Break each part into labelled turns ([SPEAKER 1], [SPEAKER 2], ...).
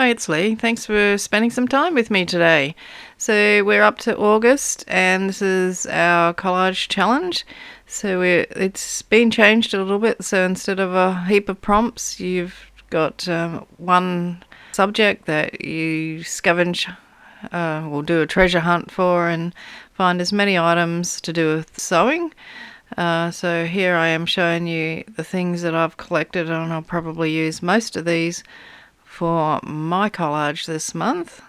[SPEAKER 1] Hi, it's Lee. Thanks for spending some time with me today. So we're up to August and this is our collage challenge. So it's been changed a little bit. So instead of a heap of prompts, you've got one subject that you scavenge or do a treasure hunt for and find as many items to do with sewing. So here I am showing you the things that I've collected, and I'll probably use most of these for my collage this month.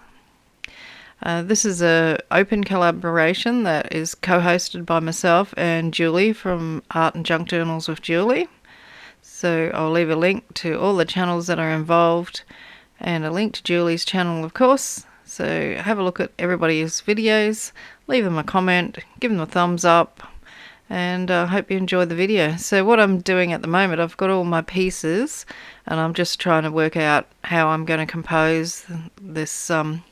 [SPEAKER 1] This is an open collaboration that is co-hosted by myself and Julie from Art and Junk Journals with Julie. So I'll leave a link to all the channels that are involved and a link to Julie's channel, of course. So have a look at everybody's videos, leave them a comment, give them a thumbs up, and I hope you enjoy the video. So what I'm doing at the moment, I've got all my pieces and I'm just trying to work out how I'm going to compose this. I'll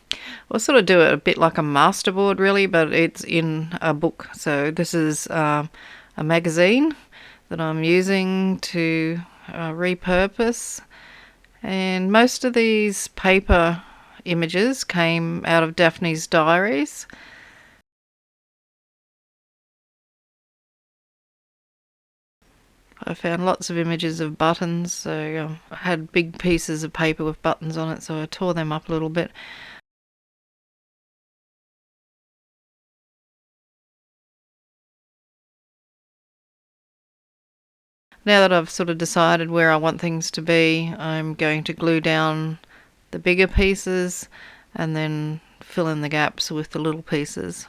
[SPEAKER 1] sort of do it a bit like a masterboard really, but it's in a book. So this is a magazine that I'm using to repurpose, and most of these paper images came out of Daphne's diaries. I found lots of images of buttons, so I had big pieces of paper with buttons on it, so I tore them up a little bit. Now that I've sort of decided where I want things to be, I'm going to glue down the bigger pieces and then fill in the gaps with the little pieces.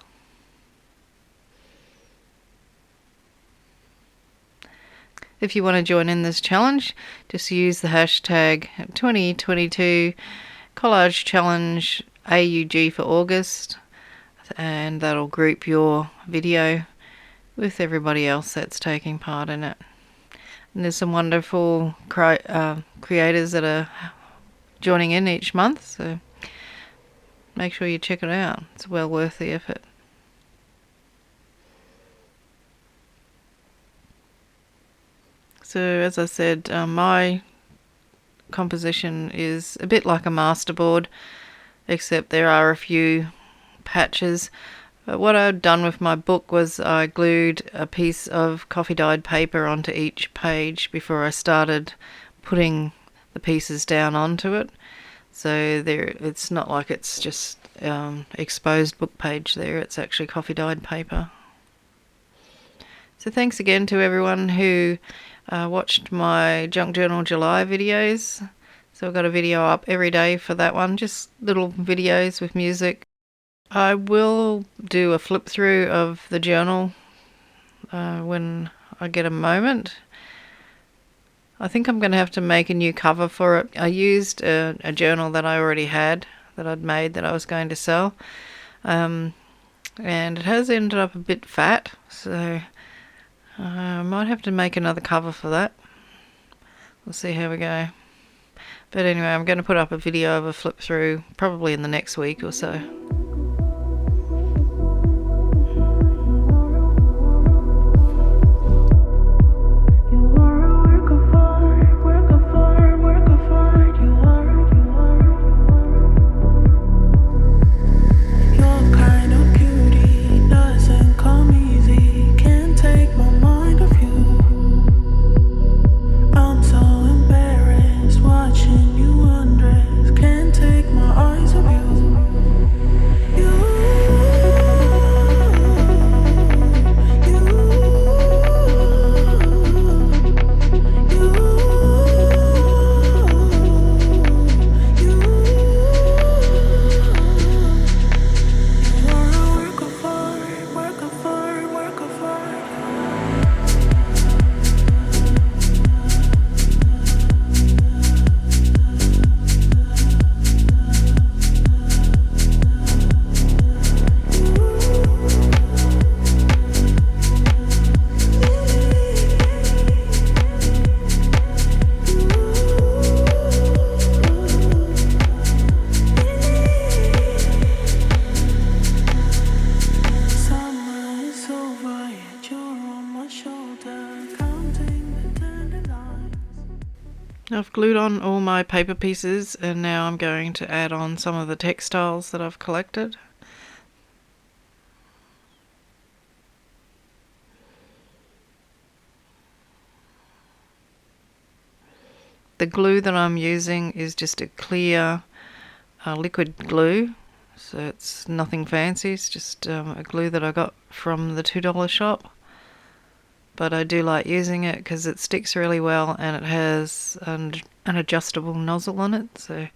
[SPEAKER 1] If you want to join in this challenge, just use the hashtag 2022 collage challenge AUG for August, and that'll group your video with everybody else that's taking part in it. And there's some wonderful creators that are joining in each month, so make sure you check it out. It's well worth the effort. So as I said, my composition is a bit like a masterboard, except there are a few patches. But what I'd done with my book was I glued a piece of coffee dyed paper onto each page before I started putting the pieces down onto it. So there, it's not like it's just exposed book page there, it's actually coffee dyed paper. So thanks again to everyone who watched my Junk Journal July videos. So I've got a video up every day for that one, just little videos with music. I will do a flip through of the journal when I get a moment. I think I'm going to have to make a new cover for it. I used a journal that I already had, that I'd made, that I was going to sell. And it has ended up a bit fat, so I might have to make another cover for that. We'll see how we go. But anyway, I'm going to put up a video of a flip through probably in the next week or so.
[SPEAKER 2] Watching you undress, can't take my eyes off you.
[SPEAKER 1] I've glued on all my paper pieces, and now I'm going to add on some of the textiles that I've collected. The glue that I'm using is just a clear liquid glue, so it's nothing fancy. It's just a glue that I got from the $2 shop. But I do like using it because it sticks really well, and it has an adjustable nozzle on it, so you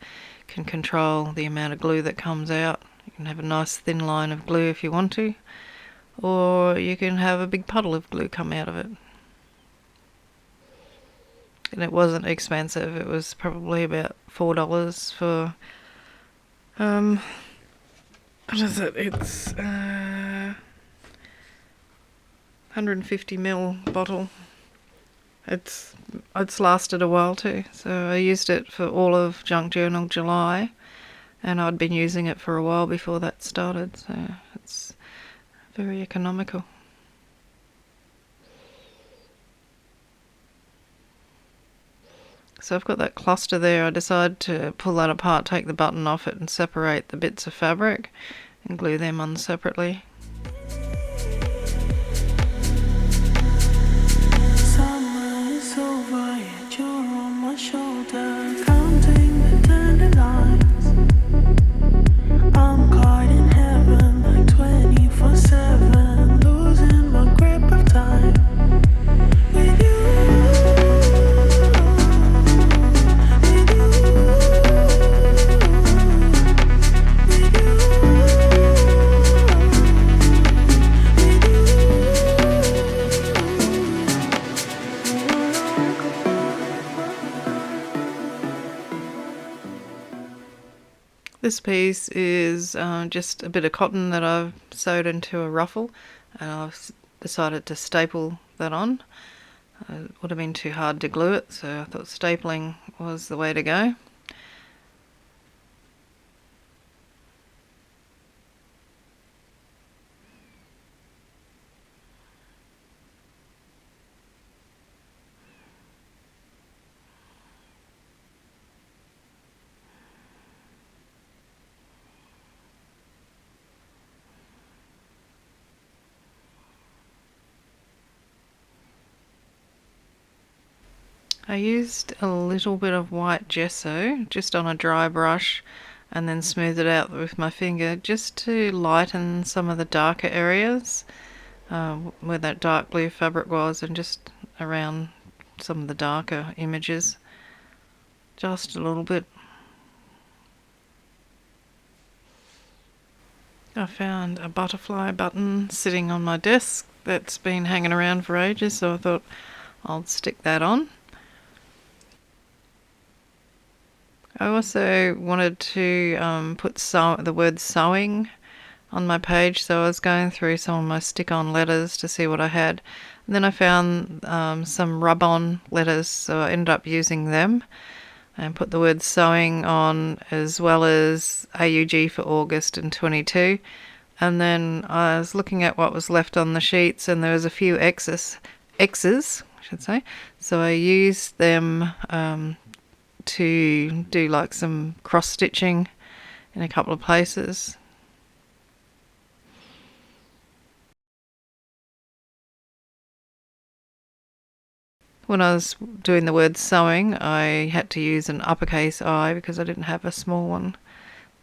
[SPEAKER 1] can control the amount of glue that comes out. You can have a nice thin line of glue if you want to, or you can have a big puddle of glue come out of it. And it wasn't expensive. It was probably about $4 for what is it? It's 150ml bottle. It's lasted a while too. So I used it for all of Junk Journal July, and I'd been using it for a while before that started. So it's very economical. So I've got that cluster there. I decided to pull that apart, take the button off it, and separate the bits of fabric and glue them on separately.
[SPEAKER 2] Summer is over, yet you're on my shoulder, counting the dandelions. I'm caught in heaven like 24/7, losing my grip of time with you.
[SPEAKER 1] This piece is just a bit of cotton that I've sewed into a ruffle, and I've decided to staple that on. It would have been too hard to glue it, so I thought stapling was the way to go. I used a little bit of white gesso just on a dry brush, and then smoothed it out with my finger just to lighten some of the darker areas where that dark blue fabric was, and just around some of the darker images, just a little bit. I found a butterfly button sitting on my desk that's been hanging around for ages, so I thought I'll stick that on. I also wanted to put the word sewing on my page, so I was going through some of my stick-on letters to see what I had. And then I found some rub-on letters, so I ended up using them and put the word sewing on, as well as AUG for August and 22. And then I was looking at what was left on the sheets, and there was a few X's, I should say. So I used them to do like some cross stitching in a couple of places. When I was doing the word sewing, I had to use an uppercase I because I didn't have a small one.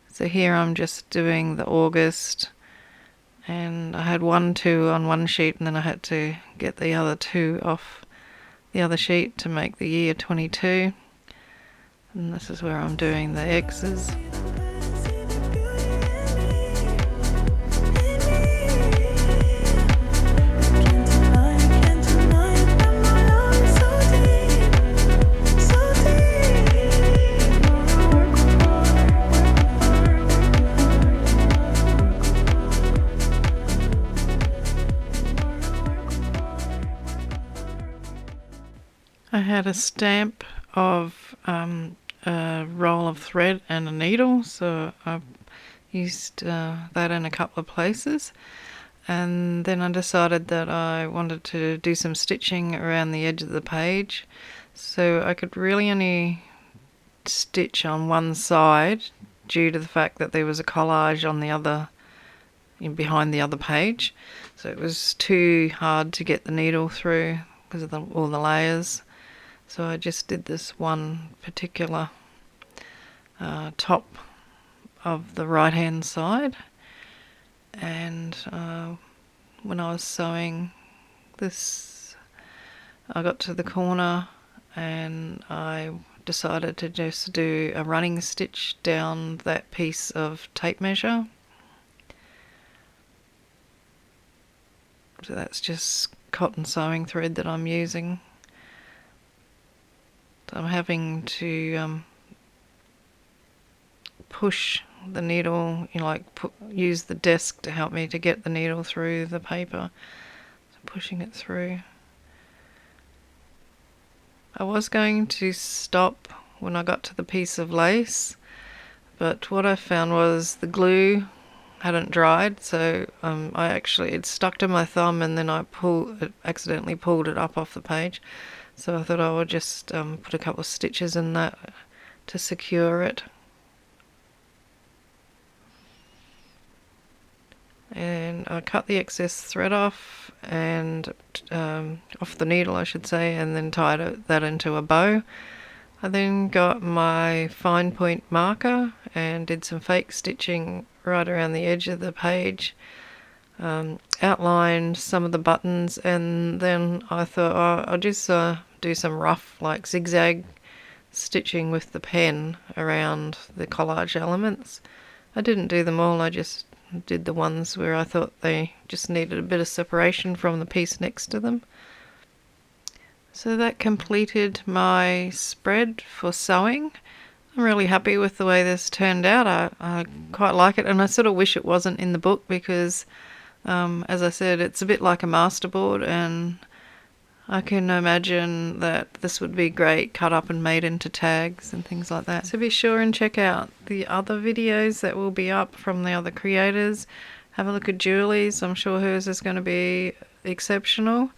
[SPEAKER 1] So here I'm just doing the August, and I had 1, 2 on one sheet, and then I had to get the other 2 off the other sheet to make the year 22. And this is where I'm doing the X's. I had a stamp of a roll of thread and a needle, so I used that in a couple of places, and then I decided that I wanted to do some stitching around the edge of the page, so I could really only stitch on one side due to the fact that there was a collage on the other, behind the other page, so it was too hard to get the needle through because of all the layers. So I just did this one particular top of the right hand side, and when I was sewing this, I got to the corner and I decided to just do a running stitch down that piece of tape measure. So that's just cotton sewing thread that I'm using. So I'm having to push the needle, use the desk to help me to get the needle through the paper. So pushing it through. I was going to stop when I got to the piece of lace, but what I found was the glue hadn't dried, so it stuck to my thumb, and then I accidentally pulled it up off the page. So I thought I would just put a couple of stitches in that to secure it. And I cut the excess thread off, and off the needle I should say, and then tied that into a bow. I then got my fine point marker and did some fake stitching right around the edge of the page, outlined some of the buttons, and then I thought I'll just do some rough zigzag stitching with the pen around the collage elements. I didn't do them all, I just did the ones where I thought they just needed a bit of separation from the piece next to them. So that completed my spread for sewing. I'm really happy with the way this turned out. I quite like it, and I sort of wish it wasn't in the book because, as I said, it's a bit like a masterboard, and I can imagine that this would be great cut up and made into tags and things like that. So be sure and check out the other videos that will be up from the other creators. Have a look at Julie's. I'm sure hers is going to be exceptional.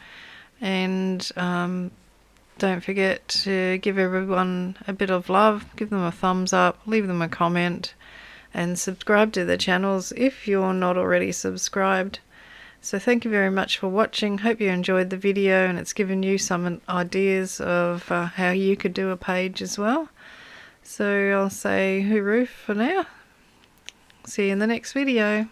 [SPEAKER 1] And don't forget to give everyone a bit of love. Give them a thumbs up, leave them a comment, and subscribe to the channels if you're not already subscribed. So thank you very much for watching. Hope you enjoyed the video and it's given you some ideas of how you could do a page as well. So I'll say hooroo for now. See you in the next video.